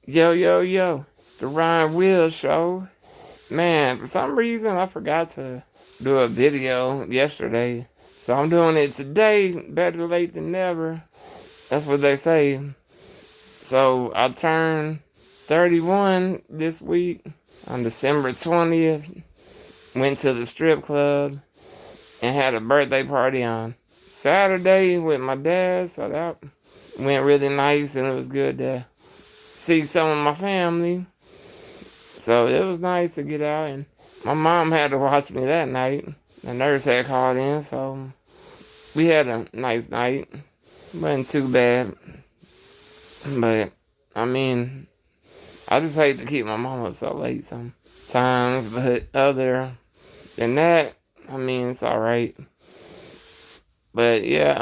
Yo, yo, yo. It's the Wheelz Show. Man, for some reason, I forgot to do a video yesterday. So I'm doing it today. Better late than never. That's what they say. So I turned 31 this week on December 20th. Went to the strip club and had a birthday party on Saturday with my dad. So that went really nice and it was good to see some of my family. So it was nice to get out, and my mom had to watch me that night. The nurse had called in, so we had a nice night. Wasn't too bad. But, I mean, I just hate to keep my mom up so late sometimes. But other than that, I mean, it's alright. But yeah,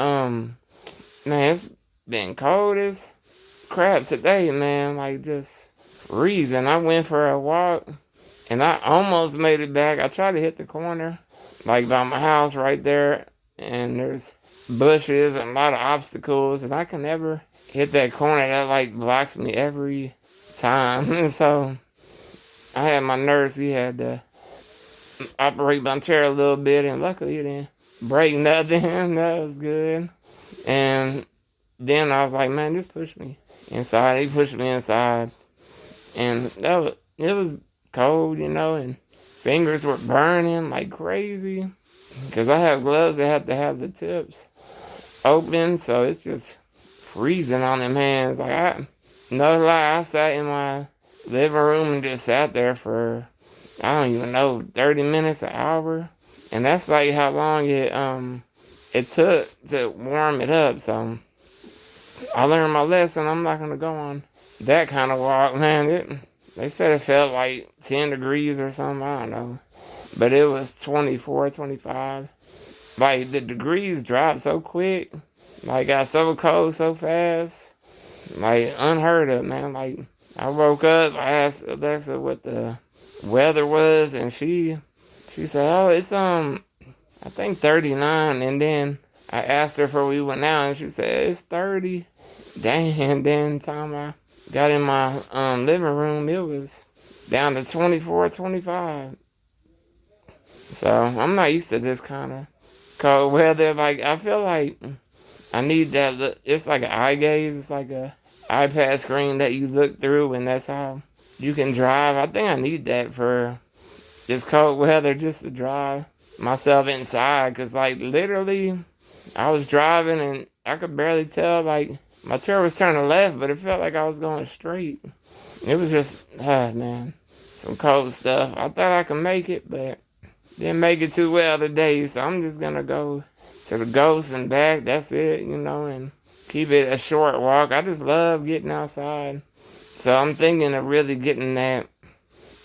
man, it's been cold as crap today, man. Like, just freezing. I went for a walk and I almost made it back. I tried to hit the corner, like by my house right there, and there's bushes and a lot of obstacles, and I can never hit that corner. That like blocks me every time. And so I had my nurse, he had to operate my chair a little bit, and luckily it didn't break nothing. That was good. And then I was like, man, just push me inside. He pushed me inside, and it was cold, and fingers were burning like crazy. Because I have gloves that have to have the tips open, so it's just freezing on them hands. Like, no lie, I sat in my living room and just sat there for, I don't even know, 30 minutes, an hour. And that's like how long it took to warm it up. So I learned my lesson. I'm not going to go on that kind of walk, man. They said it felt like 10 degrees or something. I don't know. But it was 24, 25. Like, the degrees dropped so quick. Like, got so cold so fast. Like, unheard of, man. Like, I woke up, I asked Alexa what the weather was, and she said, oh, it's, I think 39. And then I asked her before we went out, and she said, it's 30. Dang, and then time I got in my living room, it was down to 24, 25. So I'm not used to this kind of cold weather. Like, I feel like I need that. It's like an eye gaze. It's like a iPad screen that you look through, and that's how you can drive. I think I need that for this cold weather, just to drive myself inside. Cause like literally, I was driving and I could barely tell. Like, my chair was turning left, but it felt like I was going straight. It was just, man, some cold stuff. I thought I could make it, but didn't make it too well today. So I'm just gonna go to the Ghost and back. That's it, and keep it a short walk. I just love getting outside. So I'm thinking of really getting that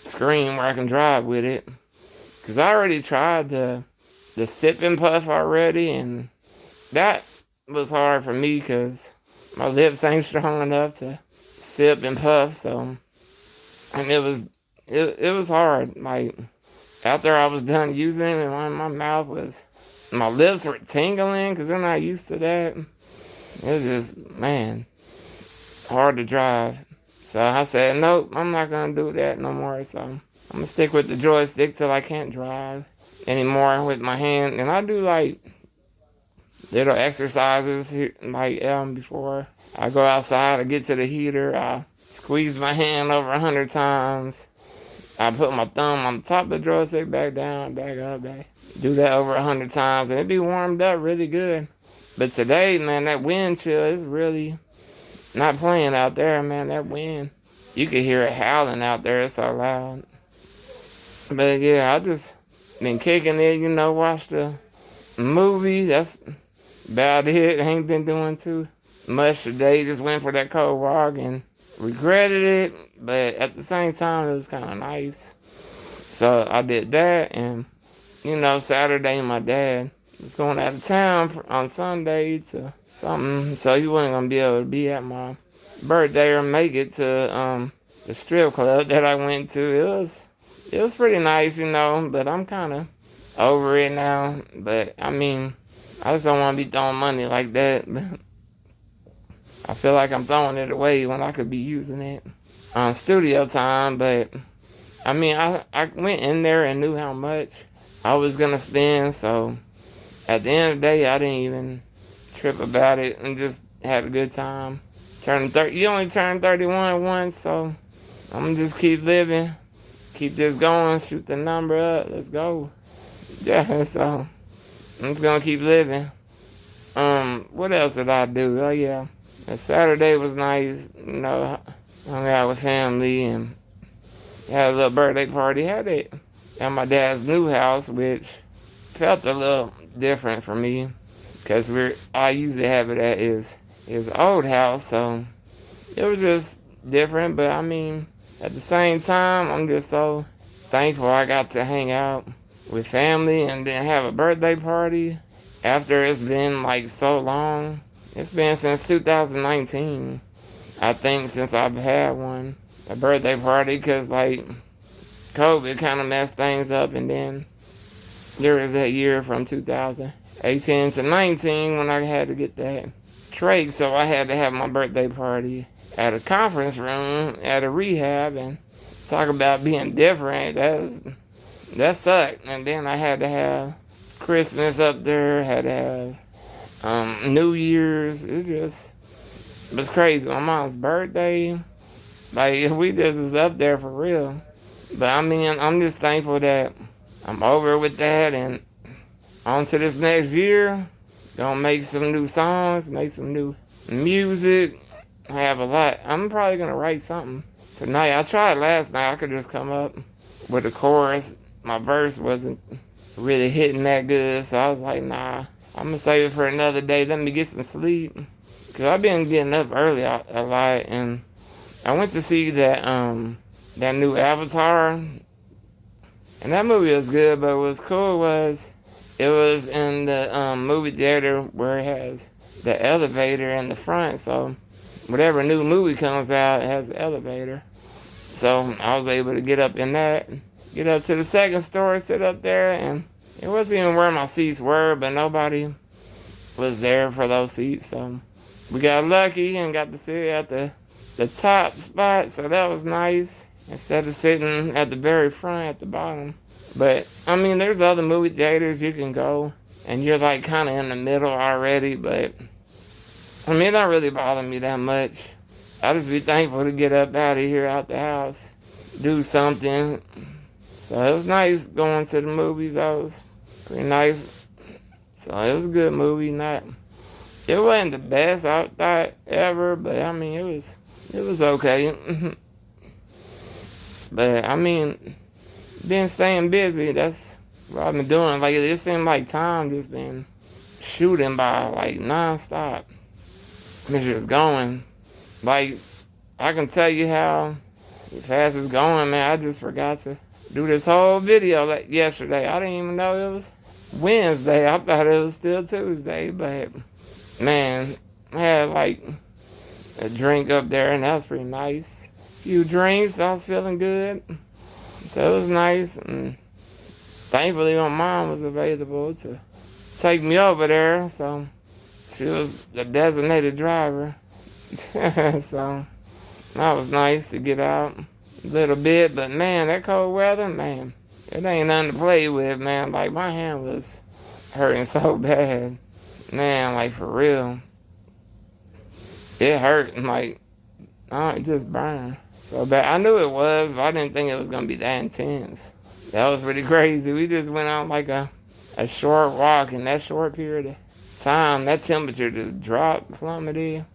screen where I can drive with it. Cause I already tried the sip and puff already, and that was hard for me because my lips ain't strong enough to sip and puff. So, and it was hard. Like, after I was done using it, and my lips were tingling because they're not used to that. It was just, man, hard to drive. So I said, nope, I'm not going to do that no more. So I'm going to stick with the joystick till I can't drive anymore with my hand. And I do like little exercises here, like before I go outside, I get to the heater, I squeeze my hand over 100 times. I put my thumb on the top of the joystick, back down, back up, back. Do that over 100 times, and it'd be warmed up really good. But today, man, that wind chill is really not playing out there, man. That wind, you can hear it howling out there. It's so loud. But yeah, I just been kicking it, watch the movie. That's about it. I ain't been doing too much today. Just went for that cold walk and regretted it, but at the same time, it was kind of nice. So I did that, and Saturday, my dad was going out of town on Sunday to something, so he wasn't gonna be able to be at my birthday or make it to the strip club that I went to. It was pretty nice, but I'm kind of over it now. But I mean, I just don't want to be throwing money like that. I feel like I'm throwing it away when I could be using it. studio time, but I mean, I went in there and knew how much I was gonna spend, so at the end of the day, I didn't even trip about it and just had a good time. You only turn 31 once, so I'm gonna just keep living, keep this going, shoot the number up, let's go. Yeah, so I'm just gonna keep living. What else did I do? Oh yeah, Saturday was nice. You know, hung out with family and had a little birthday party. Had it at my dad's new house, which felt a little different for me because I usually have it at his old house, so it was just different. But I mean, at the same time, I'm just so thankful I got to hang out with family and then have a birthday party after it's been like so long. It's been since 2019, I think, since I've had a birthday party, because like COVID kind of messed things up, and then there was that year from 2018 to 19 when I had to get that trach, so I had to have my birthday party at a conference room at a rehab, and talk about being different. That sucked. And then I had to have Christmas up there, had to have New Year's. It was crazy. My mom's birthday, like we just was up there for real. But I mean, I'm just thankful that I'm over with that and on to this next year. Gonna make some new songs, make some new music. I have a lot. I'm probably gonna write something tonight. I tried last night. I could just come up with a chorus. My verse wasn't really hitting that good, so I was like, nah, I'm gonna save it for another day. Let me get some sleep. Cause I've been getting up early a lot, and I went to see that new Avatar, and that movie was good. But what was cool was it was in the movie theater where it has the elevator in the front. So whatever new movie comes out, it has an elevator. So I was able to get up in that, get up to the second story, sit up there, and it wasn't even where my seats were, but nobody was there for those seats. So we got lucky and got to sit at the top spot, so that was nice, instead of sitting at the very front at the bottom. But I mean, there's other movie theaters you can go, and you're like kind of in the middle already, but I mean, it don't really bother me that much. I just be thankful to get up out of here, out the house, do something. So it was nice going to the movies. That was pretty nice. So it was a good movie. It wasn't the best I thought ever, but I mean, it was okay. But I mean, been staying busy. That's what I've been doing. Like, it seemed like time just been shooting by like nonstop. It's just going. Like, I can tell you how fast it's going, man. I just forgot to do this whole video like yesterday. I didn't even know it was Wednesday. I thought it was still Tuesday, but man, I had like a drink up there, and that was pretty nice. A few drinks, I was feeling good. So it was nice, and thankfully my mom was available to take me over there, so she was the designated driver. So that was nice to get out a little bit, but man, that cold weather, man, it ain't nothing to play with, man. Like, my hand was hurting so bad, man, like for real. It hurt, and like, oh, it just burned so bad. I knew it was, but I didn't think it was gonna be that intense. That was pretty crazy. We just went on like a short walk, in that short period of time, that temperature just dropped, plummeted.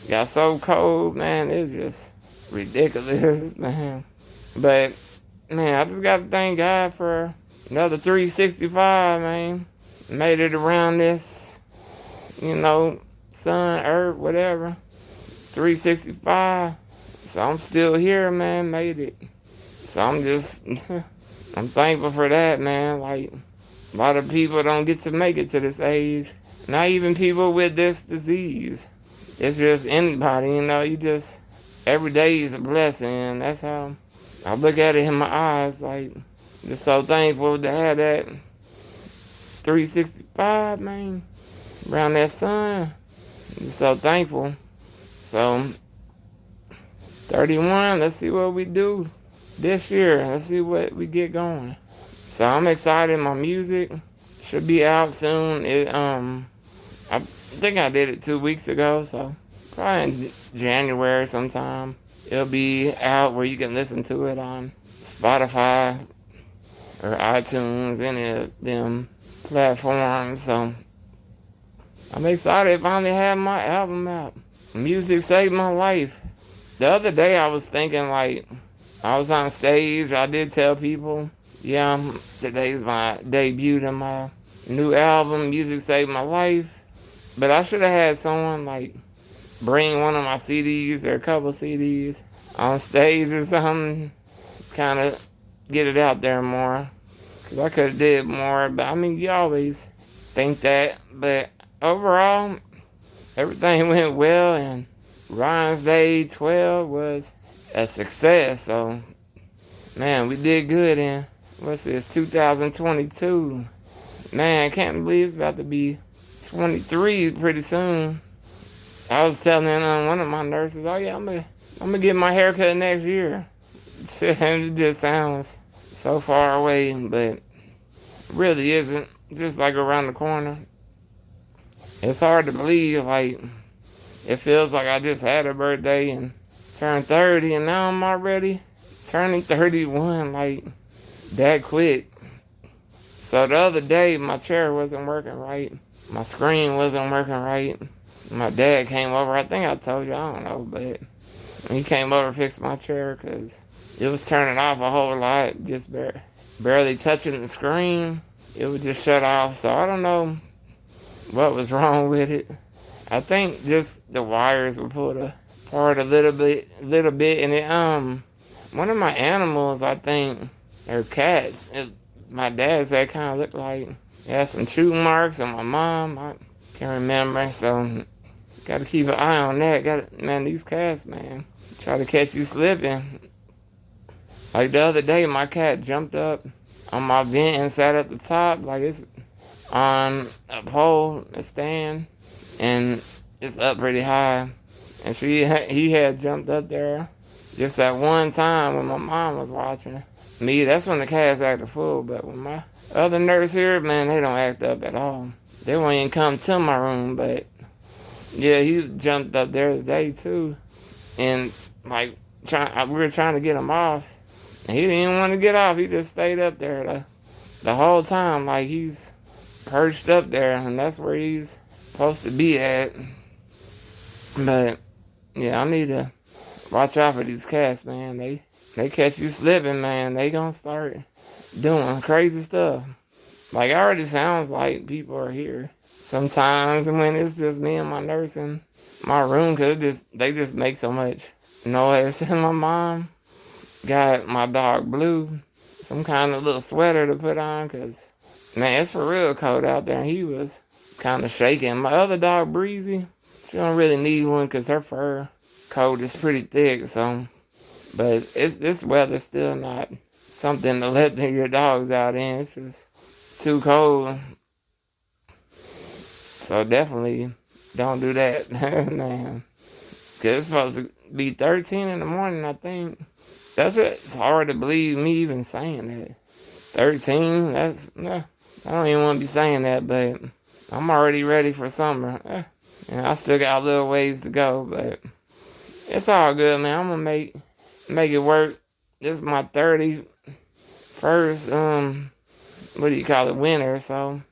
Got so cold, man, it was just ridiculous, man. But, man, I just gotta thank God for another 365, man. Made it around this, sun, earth, whatever. 365. So I'm still here, man, made it. So I'm thankful for that, man. Like, a lot of people don't get to make it to this age. Not even people with this disease. It's just anybody, every day is a blessing. That's how I look at it in my eyes. Like, just so thankful to have that 365, man, around that sun. Just so thankful. So, 31, let's see what we do this year. Let's see what we get going. So I'm excited. My music should be out soon. I think I did it 2 weeks ago, so probably in January sometime. It'll be out where you can listen to it on Spotify or iTunes, any of them platforms. So I'm excited to finally have my album out. Music saved my life. The other day I was thinking, like, I was on stage. I did tell people, yeah, today's my debut to my new album, Music Saved My Life. But I should have had someone, like, bring one of my CDs or a couple CDs on stage or something. Kind of get it out there more. Because I could have did more. But, I mean, you always think that. But overall, everything went well. And Ryan's Day 12 was a success. So, man, we did good in, what's this, 2022. Man, I can't believe it's about to be 23 pretty soon. I was telling one of my nurses, oh yeah, I'm gonna get my hair cut next year. It just sounds so far away, but really isn't. Just like around the corner. It's hard to believe, like, it feels like I just had a birthday and turned 30 and now I'm already turning 31, like, that quick. So the other day, my chair wasn't working right. My screen wasn't working right. My dad came over. I think I told you, I don't know, but he came over and fixed my chair because it was turning off a whole lot, just barely touching the screen. It would just shut off. So I don't know what was wrong with it. I think just the wires were pulled apart a little bit, and it one of my animals, I think, or cats. My dad said kind of looked like it had some chew marks on my mom. I can't remember, so got to keep an eye on that. Man, these cats, man, try to catch you slipping. Like the other day, my cat jumped up on my vent and sat at the top, like it's on a pole, a stand, and it's up pretty high. And he had jumped up there just that one time when my mom was watching me. That's when the cats act a fool. But when my other nurse here, man, they don't act up at all. They won't even come to my room. But yeah, he jumped up there today too, and like we were trying to get him off, and he didn't even want to get off. He just stayed up there the whole time, like he's perched up there, and that's where he's supposed to be at. But yeah, I need to watch out for these cats, man. They catch you slipping, man. They gonna start doing crazy stuff. Like, it already sounds like people are here sometimes when it's just me and my nurse in my room, because they just make so much noise. And my mom got my dog Blue some kind of little sweater to put on, because, man, it's for real cold out there, and he was kind of shaking. My other dog, Breezy, she don't really need one because her fur coat is pretty thick, so... But this weather's still not something to let your dogs out in. It's just too cold. So definitely don't do that, man. Because it's supposed to be 13 in the morning, I think. It's hard to believe me even saying that. 13, I don't even want to be saying that, but I'm already ready for summer. And I still got a little ways to go, but it's all good, man. I'm going to make it work. This is my 31st, winter, so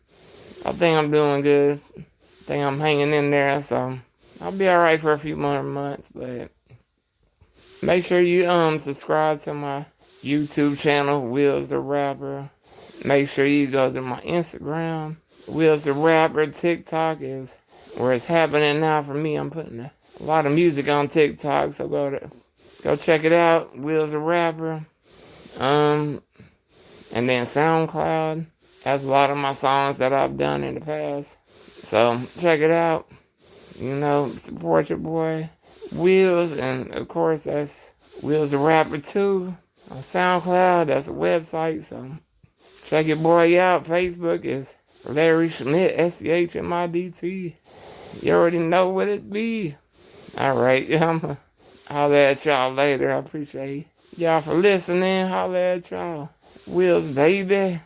I think I'm doing good. I think I'm hanging in there, so I'll be alright for a few more months, but make sure you subscribe to my YouTube channel, Wheelz the Rapper. Make sure you go to my Instagram, Wheelz the Rapper. TikTok is where it's happening now for me. I'm putting a lot of music on TikTok, so go check it out, Wheelz the Rapper. And then SoundCloud has a lot of my songs that I've done in the past. So check it out. Support your boy Wheelz, and of course that's Wheelz the Rapper too. On SoundCloud, that's a website, so check your boy out. Facebook is Larry Schmidt, SCHMIDT. You already know what it be. Alright, I'm Holla at y'all later. I appreciate y'all for listening. Holla at y'all. Wheelz, baby.